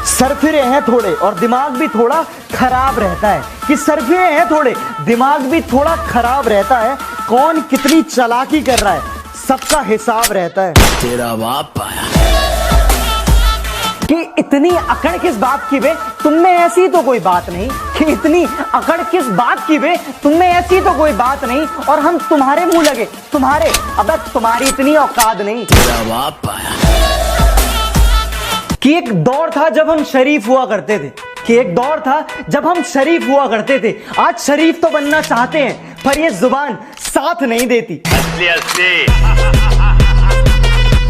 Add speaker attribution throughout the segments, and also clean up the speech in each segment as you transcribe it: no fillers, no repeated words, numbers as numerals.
Speaker 1: सरफिरे हैं थोड़े और दिमाग भी थोड़ा खराब रहता है, कि सरफिरे हैं थोड़े दिमाग भी थोड़ा खराब रहता है। कौन कितनी चालाकी कर रहा है सबका हिसाब रहता है।
Speaker 2: तेरा बाप आया
Speaker 1: कि इतनी अकड़ किस बात की बे, तुम में ऐसी तो कोई बात नहीं। कि इतनी अकड़ किस बात की बे, तुम में ऐसी तो कोई बात नहीं। और हम तुम्हारे मुंह लगे, तुम्हारे, अबे तुम्हारी इतनी औकात नहीं।
Speaker 2: तेरा बाप आया
Speaker 1: कि एक दौर था जब हम शरीफ हुआ करते थे, कि एक दौर था जब हम शरीफ हुआ करते थे। आज शरीफ तो बनना चाहते हैं पर ये जुबान साथ नहीं देती।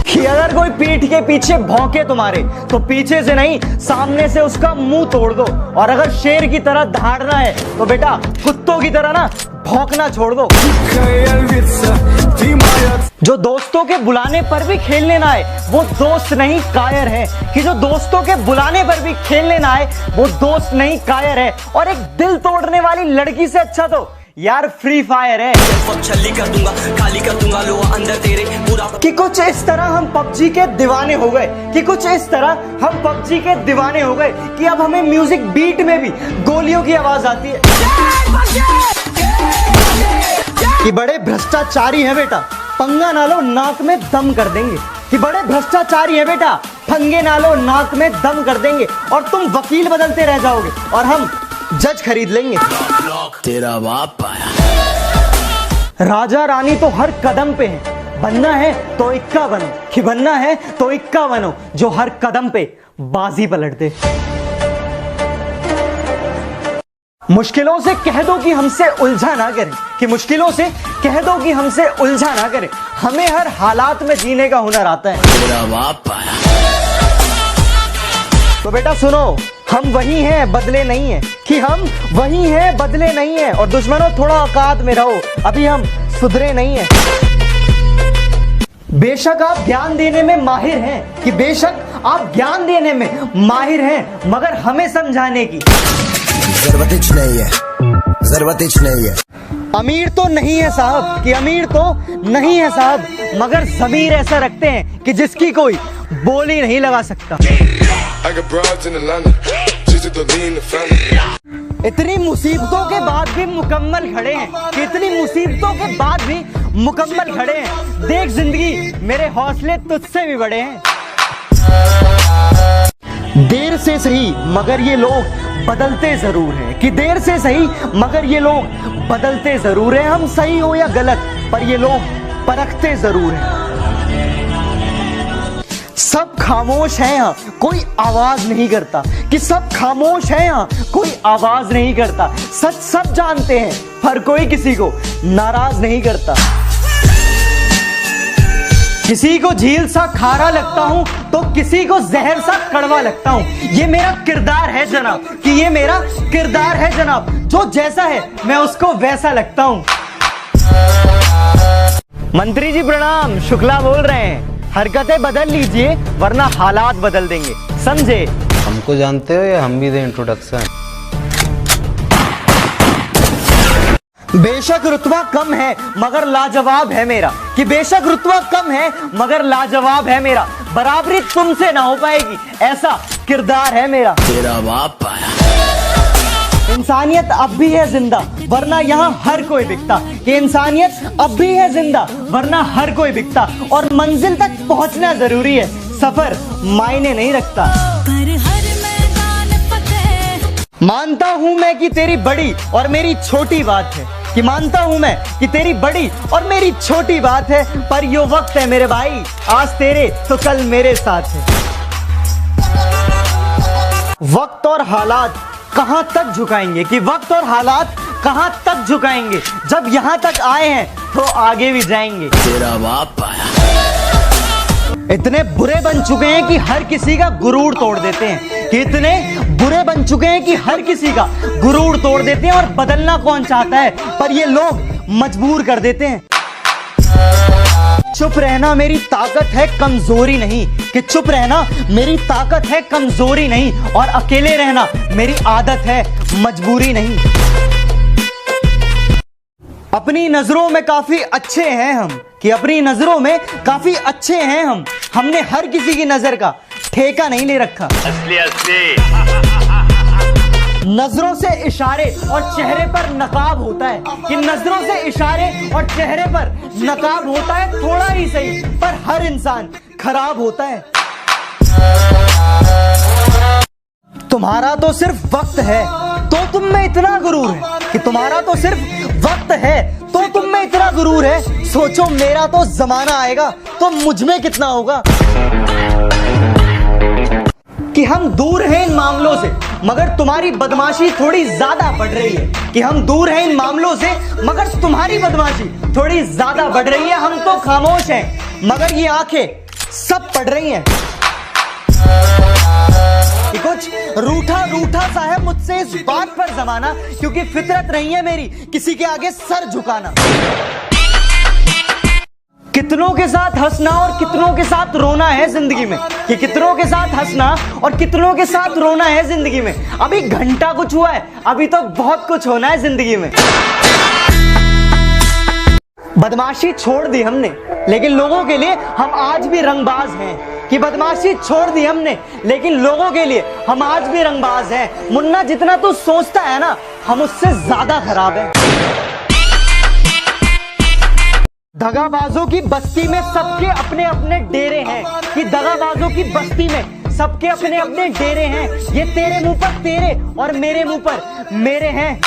Speaker 1: कि अगर कोई पीठ के पीछे भौंके तुम्हारे तो पीछे से नहीं सामने से उसका मुंह तोड़ दो। और अगर शेर की तरह दहाड़ना है तो बेटा कुत्तों की तरह ना भौंकना छोड़ दो। जो दोस्तों के बुलाने पर भी खेलने ना आए वो दोस्त नहीं कायर है। कि जो दोस्तों के बुलाने पर भी खेलने ना आए वो दोस्त नहीं कायर है। और एक दिल तोड़ने वाली लड़की से अच्छा तो यार फ्री फायर है।
Speaker 2: कर दूंगा, खाली कर दूंगा लोहा अंदर तेरे पूरा।
Speaker 1: कि कुछ इस तरह हम पबजी के दीवाने हो गए, कि कुछ इस तरह हम पबजी के दीवाने हो गए कि अब हमें म्यूजिक बीट में भी गोलियों की आवाज आती है। कि बड़े भ्रष्टाचारी हैं बेटा, पंगा ना लो नाक में दम कर देंगे। कि बड़े भ्रष्टाचारी हैं बेटा, पंगे ना लो नाक में दम कर देंगे। और तुम वकील बदलते रह जाओगे और हम जज खरीद लेंगे।
Speaker 2: तेरा बाप आया।
Speaker 1: राजा रानी तो हर कदम पे है, बनना है तो इक्का बनो। कि बनना है तो इक्का बनो जो हर कदम पे बाजी पलट दे। मुश्किलों से कह दो कि हमसे उलझा ना करें। कि मुश्किलों से कह दो कि हमसे उलझा ना करें। हमें हर हालात में जीने का हुनर आता है।
Speaker 2: तेरा बाप आया।
Speaker 1: तो बेटा सुनो, हम वही हैं बदले नहीं हैं। कि हम वही हैं बदले नहीं हैं। और दुश्मनों थोड़ा औकात में रहो, अभी हम सुधरे नहीं हैं। बेशक आप ज्ञान देने में माहिर हैं, कि बेशक आप ज्ञान देने में माहिर हैं, मगर हमें समझाने की
Speaker 2: जरूरत नहीं है, जरूरत नहीं है।
Speaker 1: अमीर तो नहीं है साहब, कि अमीर तो नहीं है साहब, मगर ज़मीर ऐसा रखते हैं कि जिसकी कोई बोली नहीं लगा सकता। इतनी मुसीबतों के बाद भी मुकम्मल खड़े हैं। कि इतनी मुसीबतों के बाद भी मुकम्मल खड़े हैं। देख जिंदगी मेरे हौसले तुझसे भी बड़े हैं। देर से सही मगर ये लोग बदलते जरूर हैं। कि देर से सही मगर ये लोग बदलते जरूर हैं। हम सही हो या गलत पर ये लोग परखते जरूर हैं। सब खामोश हैं यहाँ, कोई आवाज नहीं करता। कि सब खामोश हैं यहाँ, कोई आवाज नहीं करता। सच सब जानते हैं पर कोई किसी को नाराज नहीं करता। किसी को झील सा खारा लगता हूं तो किसी को जहर सा कड़वा लगता हूं। ये मेरा किरदार है जनाब, कि ये मेरा किरदार है जनाब। जो जैसा है मैं उसको वैसा लगता हूं। मंत्री जी प्रणाम, शुक्ला बोल रहे हैं। हरकतें बदल लीजिए वरना हालात बदल देंगे, समझे?
Speaker 3: हमको जानते हो या हम भी दें इंट्रोडक्शन?
Speaker 1: बेशक रुतबा कम है मगर लाजवाब है मेरा। कि बेशक रुतबा कम है मगर लाजवाब है मेरा। बराबरी तुमसे ना हो पाएगी ऐसा किरदार है मेरा।
Speaker 2: तेरा बाप आया।
Speaker 1: इंसानियत अब भी है जिंदा वरना यहाँ हर कोई बिकता। कि इंसानियत अब भी है जिंदा वरना हर कोई बिकता। और मंजिल तक पहुंचना जरूरी है, सफर मायने नहीं रखता। मानता हूं मैं कि तेरी बड़ी और मेरी छोटी बात है। कि मानता हूं मैं कि तेरी बड़ी और मेरी छोटी बात है, पर यो वक्त है मेरे भाई आज तेरे तो कल मेरे साथ है। वक्त और हालात कहां तक झुकाएंगे? कि वक्त और हालात कहां तक झुकाएंगे? जब यहां तक आए हैं तो आगे भी जाएंगे।
Speaker 2: तेरा बाप आया।
Speaker 1: इतने बुरे बन चुके हैं कि हर किसी का गुरूर तोड़ देते हैं। कि इतने बुरे बन चुके हैं कि हर किसी का गुरूर तोड़ देते हैं। और बदलना कौन चाहता है पर ये लोग मजबूर कर देते हैं। चुप रहना मेरी ताकत है कमजोरी नहीं। कि चुप रहना मेरी ताकत है कमजोरी नहीं। और अकेले रहना मेरी आदत है मजबूरी नहीं। अपनी नजरों में काफी अच्छे हैं हम। कि अपनी नजरों में काफी अच्छे हैं हम। हमने हर किसी की नजर का ठेका नहीं ले रखा।
Speaker 4: असली असली
Speaker 1: नजरों से इशारे और चेहरे पर नकाब होता है कि नजरों से इशारे और चेहरे पर नकाब होता है, थोड़ा ही सही पर हर इंसान खराब होता है। तुम्हारा तो सिर्फ वक्त है तो तुम में इतना गुरूर है कि तुम्हारा तो सिर्फ वक्त है तो तुम में इतना गुरूर है। सोचो मेरा तो जमाना आएगा तो मुझ में कितना होगा। कि हम दूर हैं इन मामलों से मगर तुम्हारी बदमाशी थोड़ी ज्यादा बढ़ रही है। कि हम दूर हैं इन मामलों से मगर तुम्हारी बदमाशी थोड़ी ज्यादा बढ़ रही है। हम तो खामोश हैं मगर ये आंखें सब पढ़ रही हैं। कि कुछ रूठा रूठा सा है मुझसे इस बात पर जमाना, क्योंकि फितरत नहीं है मेरी किसी के आगे सर झुकाना। कितनों के साथ हंसना और कितनों के साथ रोना है जिंदगी में। कि कितनों के साथ हंसना और कितनों के साथ रोना है जिंदगी में। अभी घंटा कुछ हुआ है, अभी तो बहुत कुछ होना है जिंदगी में। बदमाशी छोड़ दी हमने लेकिन लोगों के लिए हम आज भी रंगबाज हैं। कि बदमाशी छोड़ दी हमने लेकिन लोगों के लिए हम आज भी रंगबाज हैं। मुन्ना जितना तू सोचता है ना हम उससे ज्यादा खराब हैं। दगाबाजों की बस्ती में सबके अपने अपने डेरे हैं। कि दगाबाजों की बस्ती में सबके अपने अपने डेरे हैं। ये तेरे मुंह पर तेरे और मेरे मुंह पर मेरे हैं।